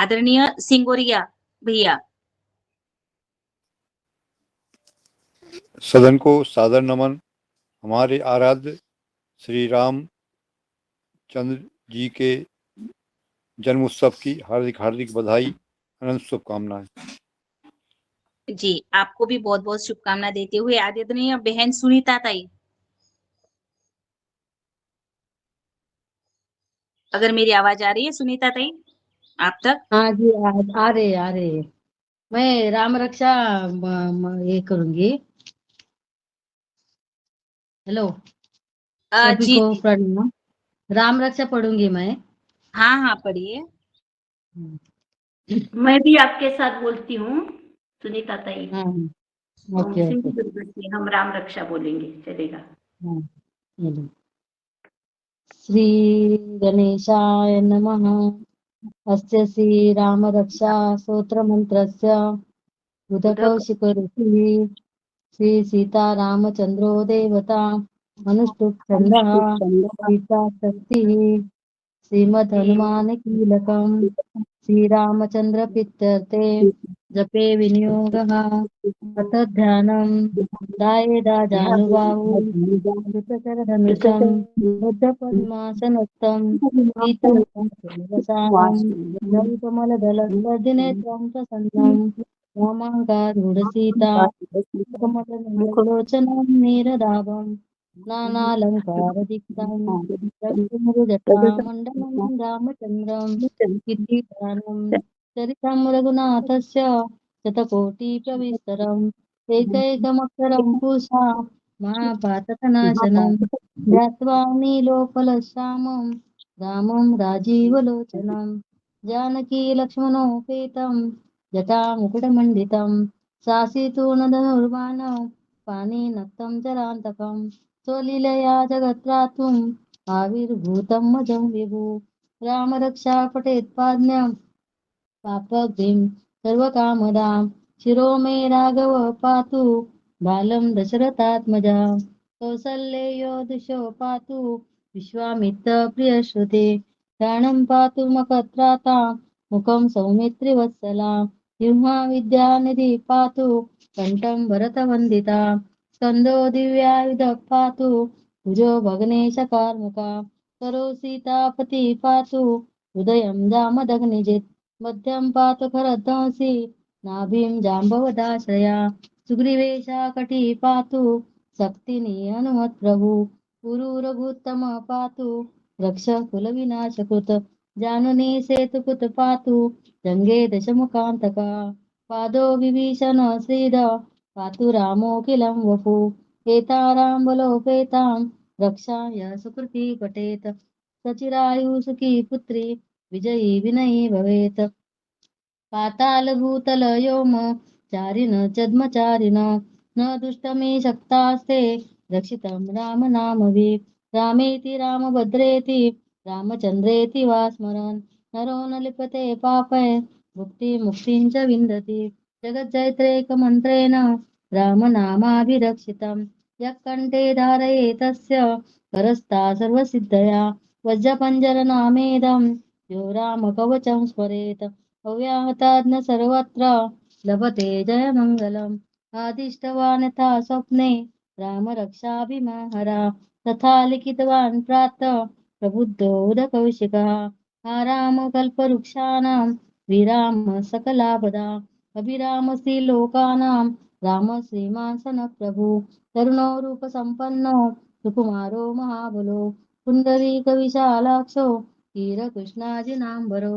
आदरणीय सिंगोरिया भैया। सदन को सादर नमन। हमारे आराध्य श्री राम चंद्र जी के जन्म उत्सव की हार्दिक हार्दिक बधाई, अनंत शुभकामनाएं। जी, आपको भी बहुत बहुत शुभकामना देते हुए आदरणीय बहन सुनीता ताई, अगर मेरी आवाज आ रही है सुनीता ताई आप तक? हाँ जी, आ रहे आ रहे। मैं राम रक्षा ये करूंगी। हेलो, सभी जी को प्रणाम। राम रक्षा पढ़ूंगी मैं। हाँ हाँ पढ़िए। मैं भी आपके साथ बोलती हूँ सुनीता ताई। हाँ, ओम ओके सिंह ओके। दुर्गा से हम राम रक्षा बोलेंगे, चलेगा? हाँ, चलो। श्री गणेशाय नमः। अस्य श्री राम रक्षा स्तोत्र मंत्रस्य उदकौशिक ऋषिः श्री सीता रामचंद्रो देवता अनुष्टुप छन्दः सीता शक्तिः श्रीमद् हनुमान कीलकम् श्रीरामचंद्र प्रीत्यर्थे जपे विनियोगः अथ ध्यानं दायेदा जानुबाहु कृतकरधनुषं बुद्धपद्मासनस्थं पीतं नवकमलदलसद्दिनेत्रं प्रसन्नं वामाङ्गारूढसीता कमललोचनं नीरदाभं नानालङ्कारदीप्तं रक्तमृजटामण्डलं रामचन्द्रं कीर्तिदानं चरितं रघुनाथस्य शतकोटिप्रविस्तरम् एकैकमक्षरं पूषा महापातकनाशनं ध्यात्वा नीलोपलश्यामं रामं राजीवलोचनं जानकी लक्ष्मणोपेतं जटामुकुटमण्डितं शासितूर्णधनुर्बाणं पाणिनक्तं जरान्तकं स्वलीलया जगत्रातुम् आविर्भूतं मजं विभु रामरक्षा पठेत्पाज्ञं पापग्निं सर्वकामदां शिरो मे राघव पातु बालं दशरथात्मजा कौसल्येयो दिशो पातु विश्वामित्रप्रियश्रुते प्राणं पातु मखत्राता मुखं सौमित्रिवत्सला जिह्वा विद्यानिधि पातु कण्ठं भरतवन्दिता स्कन्दो दिव्यायुधः पातु भुजो भग्नेशकार्मुका करो सीतापति पातु हृदयं जामदग्निजित् मध्यं पातु खरध्वंसी नाभिं जाम्बवदाश्रया सुग्रीवेशा कटी पातु शक्तिनी हनुमत्प्रभु पुरुरघुत्तम पातु रक्ष कुलविनाशकृत जाननी सेतुकृत पातु जङ्गे दशमुखान्तका पादो विभीषण श्रीद पातु रामोऽखिलं वपु एतारां बलोपेतां रक्षाय सुकृती पठेत् सचिरायुसुखी पुत्री विजयी विनयी भवेत् पातालभूतल योम चारिण चद्मचारिण न दुष्टमे शक्तास्ते रक्षितं रामनामभिः रामेति रामभद्रेति रामचन्द्रेति वा स्मरन् नरो न लिप्यते पापै मुक्तिं च विन्दति जगज्जैत्रेकमन्त्रेण रामनामाभिरक्षितं यः कण्ठे धारये तस्य करस्था सर्वसिद्धया वज्रपञ्जरनामेदं यो रामकवचं स्मरेत् अव्याहताज्ञ सर्वत्र लभते जयमङ्गलम् आदिष्टवान् यथा स्वप्ने रामरक्षाभिमाहरा तथा लिखितवान् प्रातः प्रबुद्धो उदकौशिकः आरामकल्पवृक्षाणां विराम सकलापदा अभिरामश्रीलोकानां राम श्रीमान् प्रभु तरुणो रूपसम्पन्नो सुकुमारो महाबलो पुण्डरीकविशालाक्षो कीरकृष्णाजिनाम्बरो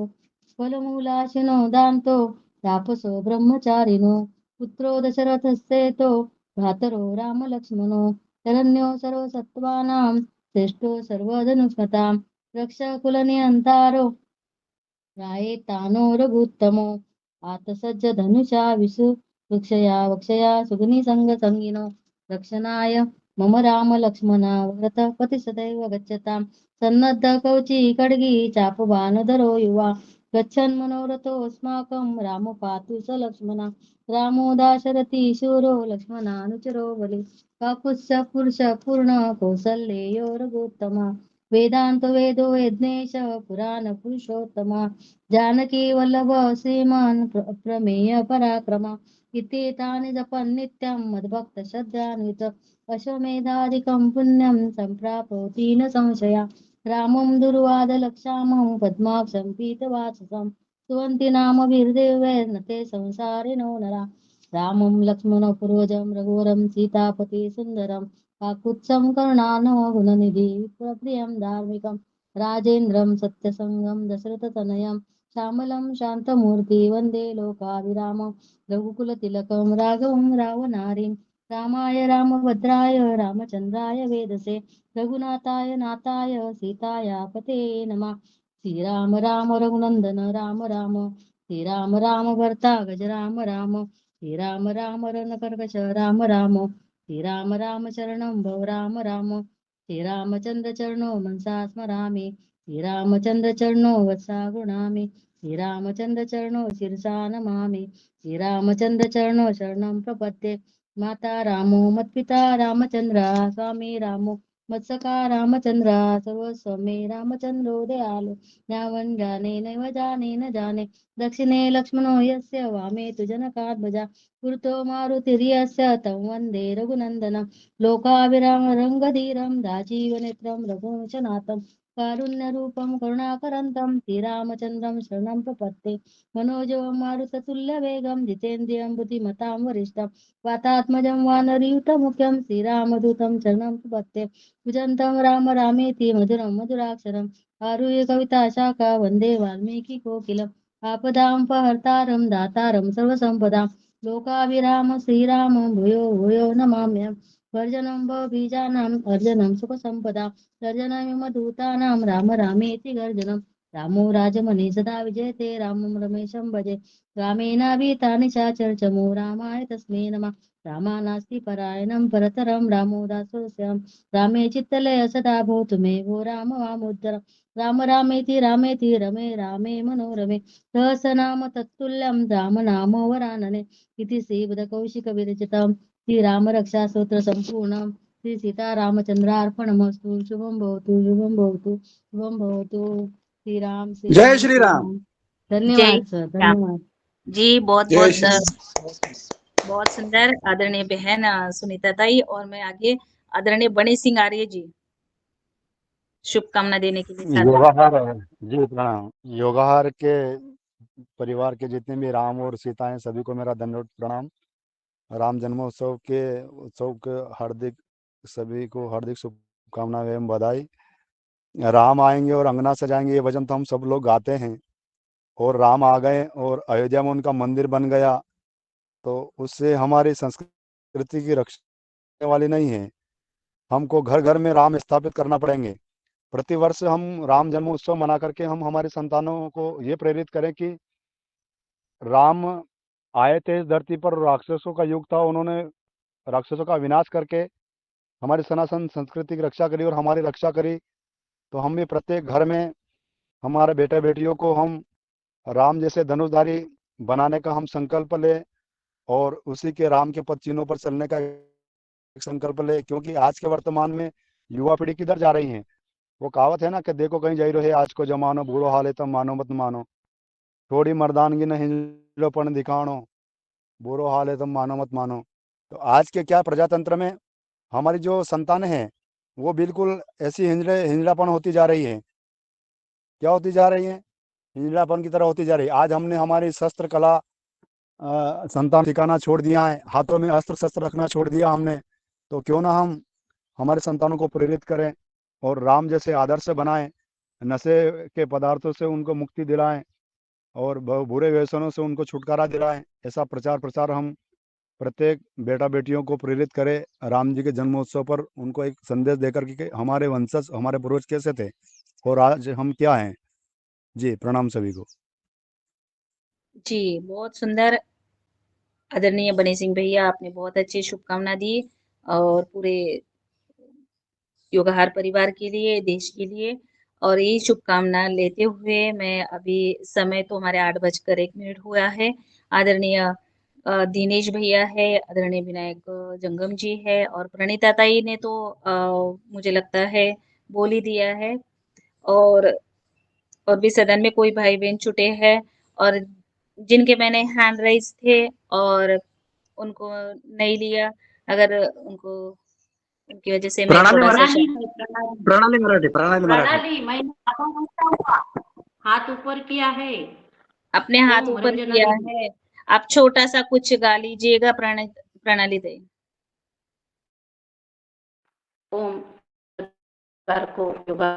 फलमूलाशिनो दान्तो तापसो ब्रह्मचारिणो पुत्रो दशरथस्येतो भ्रातरो रामलक्ष्मणो शरण्यो सर्वसत्त्वानां श्रेष्ठो सर्वधनुष्मतां रक्षकुलनियन्तारो रायेतानो रघुत्तमो आतसज्ज धनुषा विसु वृक्षया वक्षया सुग्निसङ्गसङ्गिनो रक्षणाय मम राम लक्ष्मणा व्रतपति सदैव गच्छतां सन्नद्ध कवची खड्गी चापबाणधरो युवा गच्छन् मनोरथोऽस्माकं राम पातु स लक्ष्मणा रामो दाशरथी शूरो लक्ष्मणानुचरो बलि काकुत्स्थ पुरुष पूर्ण कौसल्येयो रघुत्तमा वेदांत वेदो यज्ञेश पुराण पुरुषोत्तमा जानकी वल्लभ श्रीमान प्रमेय पराक्रमा इत्येतानि जपन् नित्यं मद्भक्त श्रद्धान्वित अश्वमेधादिकं पुण्यं सम्प्राप्नोति न संशया रामं दुर्वादलक्षामं पद्माक्षं पीतवाससं सुवन्ति नामभिर्देवैर्न ते संसारिणो नरा रामं लक्ष्मणपूर्वजं रघुवरं सीतापति सुन्दरं काकुत्सं करुणानो गुणनिधि विप्रियं धार्मिकं राजेन्द्रं सत्यसङ्गं दशरथतनयं श्यामलं शान्तमूर्ति वन्दे लोकाभिरामं रघुकुलतिलकं राघवं रावणारिं रामाय रामभद्राय रामचन्द्राय वेदसे रघुनाथाय नाथाय सीताया पते नमः श्रीराम राम रघुनंदन राम राम श्रीराम राम भर्ता गज राम राम श्रीराम राम रणकर्कश राम राम श्रीराम राम शरणं भव राम राम श्रीरामचंद्र चरणो मनसा स्मरामि श्रीरामचंद्र चरणो वत्सा गृणामि श्रीरामचंद्र चरणो शिरसा नमामि श्रीरामचंद्र चरणो शरणं प्रपद्ये माता रामो मत्पिता रामचंद्र स्वामी रामो मत्सका रामचंद्र सर्वस्व मे रामचंद्रो दयालु ज्ञानं जाने नैव जाने न जाने दक्षिणे लक्ष्मणो यस्य वामे तु जनकात्मजा पुरतो मारुतिर्यस्य तं वन्दे रघुनन्दनं लोकाभिराम रङ्गधीरं राजीवनेत्रं रघुवंशनाथं कारुण्यरूपं करुणाकरन्तं श्रीरामचन्द्रं शरणं प्रपत्ते मनोजवं मारुततुल्यवेगं जितेन्द्रियं बुद्धिमतां वरिष्ठं वातात्मजं वानरयुतमुख्यं श्रीरामदूतं शरणं प्रपत्ते भुजन्तं राम रामेति मधुरं मधुराक्षरम् आरुह्य कविता शाखा वन्दे वाल्मीकि कोकिलम् आपदां दातारं सर्वसम्पदां लोकाभिराम श्रीरामं भूयो भूयो नमाम्यहम् वर्जनं भवबीजानाम् अर्जनं सुखसम्पदां सर्जनं दूतानां राम रामेति गर्जनं रामो राजमणि सदा विजयते रामं रमेशं भजे रामेणाभीता निशाचर चमो रामाय तस्मै नमः रामानास्ति परायणं परतरं रामो दासोऽस्याम् रामे चित्तलय सदा भवतु मे वो राम वामुद्धर राम रामेति रमे रामे मनोरमे सहस्रनाम तत्तुल्यं राम नाम वरानने इति श्रीबुधकौशिक विरचितं श्रीराम रक्षा स्तोत्र संपूर्णं श्री सीता रामचंद्रार्पणमस्तु शुभं भवतु शुभं भवतु शुभं भवतु श्रीराम जय श्री राम। जय धन्यवाद सर राम धन्यवाद जी। बहुत जय बहुत श्री बहुत सुंदर आदरणीय बहन सुनीता ताई। और मैं आगे आदरणीय बणी सिंह आर्य जी शुभकामना देने के लिए सादर योगाहार जी प्रणाम। योगाहार के परिवार के जितने भी राम और सीता हैं सभी को मेरा धन्यवाद प्रणाम। राम जन्मोत्सव के उत्सव के हार्दिक सभी को हार्दिक शुभकामनाएं एवं बधाई। राम आएंगे और अंगना सजाएंगे ये वचन तो हम सब लोग गाते हैं, और राम आ गए और अयोध्या में उनका मंदिर बन गया, तो उससे हमारी संस्कृति की रक्षा वाली नहीं है। हमको घर घर में राम स्थापित करना पड़ेंगे। प्रतिवर्ष हम राम जन्मोत्सव मना करके हम हमारे संतानों को ये प्रेरित करें कि राम आए थे इस धरती पर, राक्षसों का युग था, उन्होंने राक्षसों का विनाश करके हमारी सनातन संस्कृति की रक्षा करी और हमारी रक्षा करी। तो हम भी प्रत्येक घर में हमारे बेटे बेटियों को हम राम जैसे धनुषधारी बनाने का हम संकल्प ले और उसी के राम के पद चिन्हों पर चलने का संकल्प ले, क्योंकि आज के वर्तमान में युवा पीढ़ी किधर जा रही है। वो कहावत है ना कि देखो कहीं जाई रहे आज को जमानो बूढ़ो हाल है तब मानो मत मानो, थोड़ी मर्दानगी न हिंजड़ोपन दिखानो, बुरो हाल है तब मानो मत मानो। तो आज के क्या प्रजातंत्र में हमारी जो संतानें हैं वो बिल्कुल ऐसी हिंजड़ापन होती जा रही है। क्या होती जा रही है? हिंजड़ापन की तरह होती जा रही है। आज हमने हमारी शस्त्र कला संतान सिखाना छोड़ दिया है, हाथों में अस्त्र शस्त्र रखना छोड़ दिया हमने। तो क्यों ना हम हमारे संतानों को प्रेरित करें और राम जैसे आदर्श बनाएं, नशे के पदार्थों से उनको मुक्ति दिलाएं और बुरे व्यसनों से उनको छुटकारा दिलाएं। ऐसा प्रचार प्रसार हम प्रत्येक बेटा बेटियों को प्रेरित करें राम जी के जन्मोत्सव पर, उनको एक संदेश देकर कि हमारे वंशज हमारे पूर्वज कैसे थे और आज हम क्या हैं। जी प्रणाम सभी को। जी। बहुत सुंदर आदरणीय बनी सिंह भैया, आपने बहुत अच्छी शुभकामना दी और पूरे योगाहार परिवार के लिए, देश के लिए। और ये शुभकामना लेते हुए मैं अभी समय तो हमारे 8:01 हुआ है। आदरणीय दिनेश भैया है, आदरणीय विनायक जंगम जी है और प्रणीता ताई ने तो मुझे लगता है बोल ही दिया है। और भी सदन में कोई भाई बहन छूटे हैं और जिनके मैंने हैंड राइज थे और उनको नहीं लिया, अगर उनको उनकी वजह से मैं प्रणाली थोड़ा सा मराठी प्रणाली मराठी प्रणाली मराठी प्रणाली मैंने हाथ ऊपर किया है। अपने हाथ ओम ऊपर रंजना किया दीदी। है। आप छोटा सा कुछ गा लीजिएगा प्रणाली दे। ओम सरकार को योगा